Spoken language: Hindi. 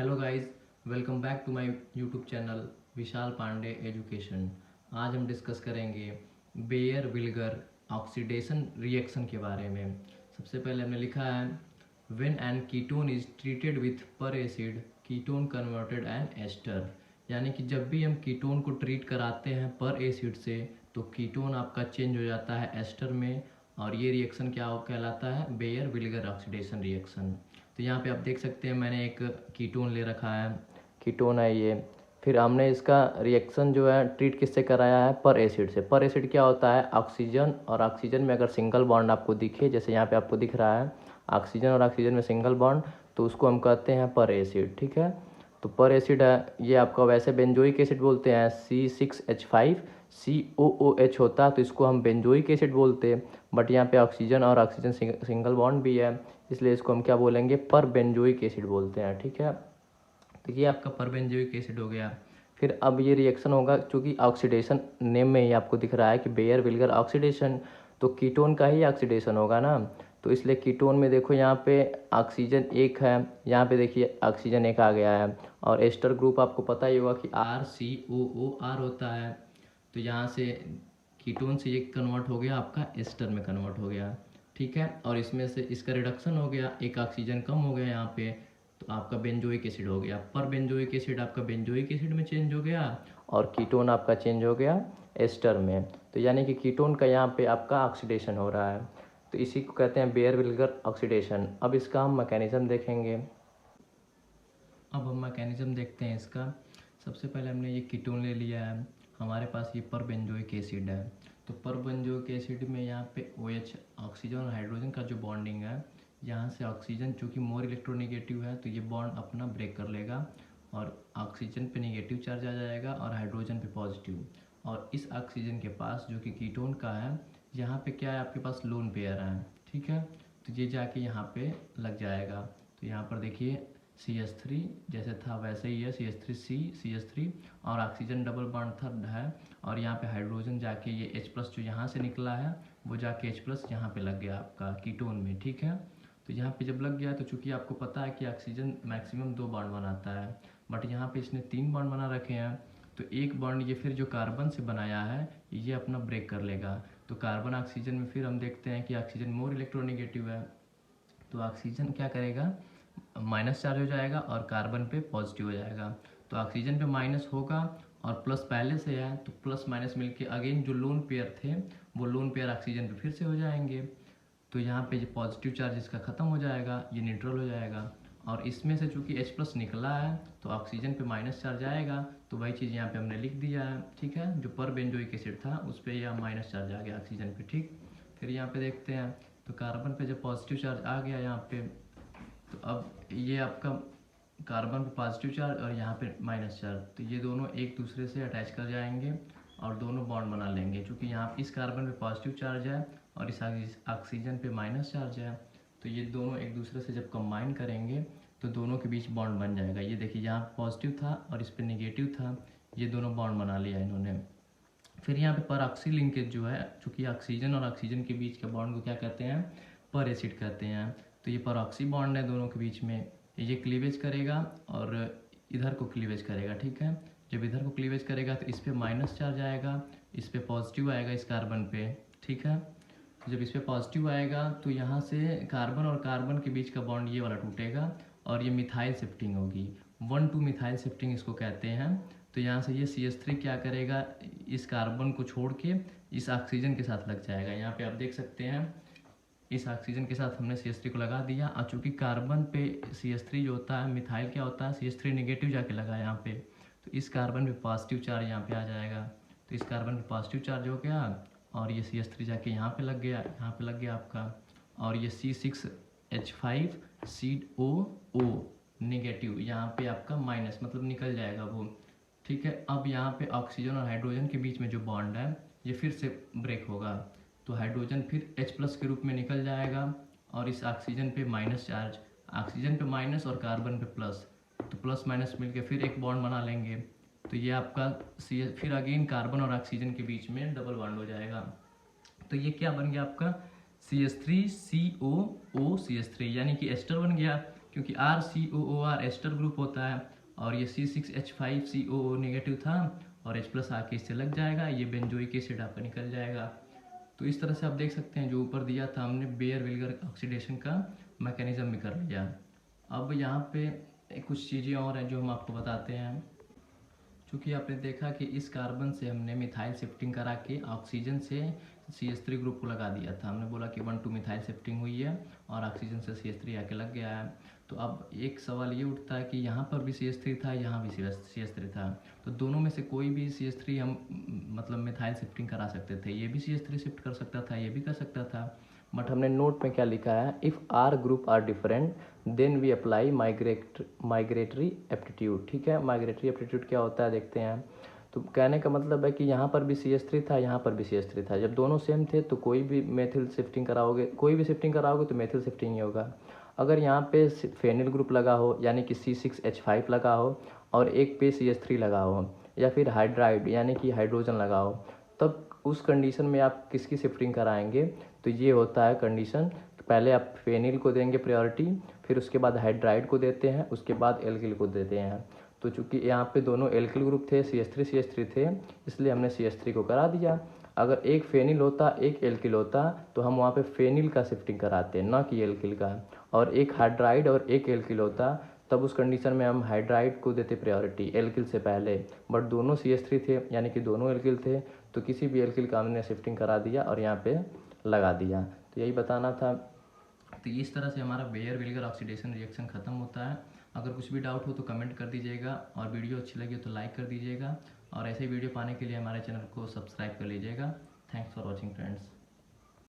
Hello guys, welcome back to my YouTube channel Vishal Pandey education. आज हम डिस्कस करेंगे बेयर विल्गर ऑक्सीडेशन रिएक्शन के बारे में। सबसे पहले हमने लिखा है when an ketone is treated with peracid ketone converted an ester. यानी कि जब भी हम कीटोन को ट्रीट कराते हैं पर एसिड से तो कीटोन आपका चेंज हो जाता है एस्टर में, और ये रिएक्शन क्या कहलाता है? Baeyer Villiger oxidation reaction. तो यहाँ पे आप देख सकते हैं मैंने एक कीटोन ले रखा है, कीटोन है ये। फिर हमने इसका रिएक्शन जो है ट्रीट किससे कराया है? पर एसिड से। पर एसिड क्या होता है? ऑक्सीजन और ऑक्सीजन में अगर सिंगल बॉन्ड आपको दिखे, जैसे यहाँ पे आपको दिख रहा है ऑक्सीजन और ऑक्सीजन में सिंगल बॉन्ड, तो उसको हम कहते हैं पर एसिड। ठीक है, तो पर एसिड है ये आपका। वैसे बेंजोइक एसिड बोलते हैं, C6H5 COOH होता है, तो इसको हम बेंजोइक एसिड बोलते हैं। बट यहाँ पे ऑक्सीजन और ऑक्सीजन सिंगल बॉन्ड भी है, इसलिए इसको हम क्या बोलेंगे? पर बेंजोइक एसिड बोलते हैं। ठीक है, तो ये आपका पर बेंजोइक एसिड हो गया। फिर अब ये रिएक्शन होगा, चूँकि ऑक्सीडेशन नेम में ही आपको दिख रहा है कि बेयर विल्गर ऑक्सीडेशन, तो कीटोन का ही ऑक्सीडेशन होगा ना। तो इसलिए कीटोन में देखो यहाँ पे ऑक्सीजन एक है, यहाँ पे देखिए ऑक्सीजन एक आ गया है, और एस्टर ग्रुप आपको पता ही होगा कि RCOOR होता है। तो यहाँ से कीटोन से ये कन्वर्ट हो गया आपका एस्टर में कन्वर्ट हो गया। ठीक है, और इसमें से इसका रिडक्शन हो गया, एक ऑक्सीजन कम हो गया यहाँ पे, तो आपका बेंजोइक एसिड हो गया। पर बेंजोइक एसिड आपका बेंजोइक एसिड में चेंज हो गया, और कीटोन आपका चेंज हो गया एस्टर में। तो यानी कि कीटोन का यहाँ पे आपका ऑक्सीडेशन हो रहा है, तो इसी को कहते हैं बेयर विल्गर ऑक्सीडेशन। अब इसका हम मैकेनिज्म देखेंगे। अब हम मैकेनिज्म देखते हैं इसका। सबसे पहले हमने ये कीटोन ले लिया है, हमारे पास ये पर बेंजोइक एसिड है। तो पर बेंजोइक एसिड में यहाँ पे OH ऑक्सीजन और हाइड्रोजन का जो बॉन्डिंग है, यहाँ से ऑक्सीजन चूँकि मोर इलेक्ट्रोनेगेटिव है तो ये बॉन्ड अपना ब्रेक कर लेगा, और ऑक्सीजन पे नेगेटिव चार्ज आ जाएगा और हाइड्रोजन पे पॉजिटिव। और इस ऑक्सीजन के पास जो कि कीटोन का है, यहाँ पे क्या है? आपके पास लोन पेयर है। ठीक है, तो ये जाके यहाँ पे लग जाएगा। तो यहाँ पर देखिए CH3 जैसे था वैसे ही है, CH3C CH3, और ऑक्सीजन डबल बॉन्ड था है, और यहाँ पे हाइड्रोजन जाके ये H+ जो यहाँ से निकला है वो जाके H+ यहाँ पे लग गया आपका कीटोन में। ठीक है, तो यहाँ पे जब लग गया तो चूँकि आपको पता है कि ऑक्सीजन मैक्सिमम 2 बॉन्ड बनाता है, बट यहाँ पे इसने 3 बॉन्ड बना रखे हैं, तो एक बॉन्ड ये फिर जो कार्बन से बनाया है ये अपना ब्रेक कर लेगा। तो कार्बन ऑक्सीजन में फिर हम देखते हैं कि ऑक्सीजन मोर इलेक्ट्रोनेगेटिव है, तो ऑक्सीजन क्या करेगा? माइनस चार्ज हो जाएगा और कार्बन पे पॉजिटिव हो जाएगा। तो ऑक्सीजन पे माइनस होगा और प्लस पहले से है, तो प्लस माइनस मिलके अगेन जो लोन पेयर थे वो लोन पेयर ऑक्सीजन पे फिर से हो जाएंगे। तो यहाँ पे जो पॉजिटिव चार्ज इसका ख़त्म हो जाएगा, ये न्यूट्रल हो जाएगा। और इसमें से चूँकि H+ निकला है तो ऑक्सीजन पे माइनस चार्ज आएगा, तो वही चीज़ यहाँ पे हमने लिख दिया है। ठीक है, जो पर बेंजोइक एसिड था उस पर यह माइनस चार्ज आ गया ऑक्सीजन पे। ठीक, फिर यहाँ पे देखते हैं तो कार्बन पे जब पॉजिटिव चार्ज आ गया यहाँ पे, तो अब ये आपका कार्बन पे पॉजिटिव चार्ज और यहाँ पे माइनस चार्ज, तो ये दोनों एक दूसरे से अटैच कर जाएंगे और दोनों बॉन्ड बना लेंगे। क्योंकि यहाँ इस कार्बन पे पॉजिटिव चार्ज है और इस ऑक्सीजन पे माइनस चार्ज है, तो ये दोनों एक दूसरे से जब कंबाइन करेंगे तो दोनों के बीच बॉन्ड बन जाएगा। ये देखिए यहाँ पॉजिटिव था और इस पर नेगेटिव था, ये दोनों बॉन्ड बना लिया इन्होंने। फिर यहाँ पे परऑक्सी लिंकेज जो है, चूँकि ऑक्सीजन और ऑक्सीजन के बीच के बॉन्ड को क्या कहते हैं? पर एसिड कहते हैं। तो ये परऑक्सी बॉन्ड है दोनों के बीच में, ये क्लीवेज करेगा और इधर को क्लीवेज करेगा। ठीक है, जब इधर को क्लीवेज करेगा तो इस पर माइनस चार्ज आएगा, इस पर पॉजिटिव आएगा इस कार्बन पे। ठीक है, तो जब इस पर पॉजिटिव आएगा तो यहाँ से कार्बन और कार्बन के बीच का बॉन्ड ये वाला टूटेगा और ये मिथाइल शिफ्टिंग होगी, 1,2 मिथाइल शिफ्टिंग इसको कहते हैं। तो यहाँ से ये CH3 क्या करेगा? इस कार्बन को छोड़ के इस ऑक्सीजन के साथ लग जाएगा। यहाँ पे आप देख सकते हैं इस ऑक्सीजन के साथ हमने CH3 को लगा दिया, और चूँकि कार्बन पे CH3 जो होता है, मिथाइल क्या होता है? CH3 नेगेटिव जाके लगा यहाँ पे, तो इस कार्बन पे पॉजिटिव चार्ज यहाँ पे आ जाएगा। तो इस कार्बन पे पॉजिटिव चार्ज हो गया और ये CH3 जाके यहाँ पे लग गया, यहाँ पे लग गया आपका, और ये C6H5 COO नेगेटिव यहाँ पे आपका माइनस, मतलब निकल जाएगा वो। ठीक है, अब यहाँ पे ऑक्सीजन और हाइड्रोजन के बीच में जो बॉन्ड है ये फिर से ब्रेक होगा, तो हाइड्रोजन फिर H+ के रूप में निकल जाएगा और इस ऑक्सीजन पे माइनस चार्ज, ऑक्सीजन पे माइनस और कार्बन पे प्लस, तो प्लस माइनस मिलके फिर एक बॉन्ड बना लेंगे। तो ये आपका फिर अगेन कार्बन और ऑक्सीजन के बीच में डबल बॉन्ड हो जाएगा। तो ये क्या बन गया आपका? CH3COO CH3, यानी कि एस्टर बन गया। क्योंकि RCOOR एस्टर ग्रुप होता है और ये C6H5COO नेगेटिव था और H+ आके इससे लग जाएगा, ये बेंजोइक एसिड आपका निकल जाएगा। तो इस तरह से आप देख सकते हैं जो ऊपर दिया था हमने बेयर विल्गर ऑक्सीडेशन का मैकेनिज्म भी कर लिया। अब यहाँ पे कुछ चीज़ें और हैं जो हम आपको बताते हैं। चूँकि आपने देखा कि इस कार्बन से हमने मिथाइल शिफ्टिंग करा के ऑक्सीजन से CH3 ग्रुप को लगा दिया था। हमने बोला कि 1,2 मिथाइल शिफ्टिंग हुई है और ऑक्सीजन से CH3 आके लग गया है। तो अब एक सवाल ये उठता है कि यहाँ पर भी CH3 था, यहाँ भी CH3 था, तो दोनों में से कोई भी CH3 हम मतलब मिथाइल शिफ्टिंग करा सकते थे। ये भी CH3 शिफ्ट कर सकता था, ये भी कर सकता था। बट हमने नोट में क्या लिखा है, if R group are different then we apply migratory aptitude. ठीक है, माइग्रेटरी एप्टीट्यूड क्या होता है देखते हैं। तो कहने का मतलब है कि यहाँ पर भी CH3 था, यहाँ पर भी CH3 था। जब दोनों सेम थे तो कोई भी मेथिल शिफ्टिंग कराओगे, कोई भी शिफ्टिंग कराओगे तो मेथिल शिफ्टिंग ही होगा। अगर यहाँ पे फेनिल ग्रुप लगा हो यानी कि C6H5 लगा हो और एक पे CH3 लगा हो, या फिर हाइड्राइड यानी कि हाइड्रोजन लगा हो, तब उस कंडीशन में आप किसकी शिफ्टिंग कराएंगे। तो ये होता है कंडीशन, पहले आप फेनिल को देंगे प्रायोरिटी, फिर उसके बाद हाइड्राइड को देते हैं, उसके बाद एल्किल को देते हैं। तो चूंकि यहाँ पे दोनों एल्किल ग्रुप थे, CH3 थे, इसलिए हमने CH3 को करा दिया। अगर एक फेनिल होता एक एल्किल होता तो हम वहाँ पे फेनिल का शिफ्टिंग कराते, ना कि एल्किल का। और एक हाइड्राइड और एक एल्किल होता तब उस कंडीशन में हम हाइड्राइड को देते प्रायोरिटी एल्किल से पहले। बट दोनों CH3 थे यानी कि दोनों एल्किल थे, तो किसी भी एल्किल का हमने शिफ्टिंग करा दिया और यहाँ पे लगा दिया। तो यही बताना था। तो इस तरह से हमारा बेयर विल्गर ऑक्सीडेशन रिएक्शन ख़त्म होता है। अगर कुछ भी डाउट हो तो कमेंट कर दीजिएगा और वीडियो अच्छी लगी तो लाइक कर दीजिएगा और ऐसे वीडियो पाने के लिए हमारे चैनल को सब्सक्राइब कर लीजिएगा। Thanks for watching friends.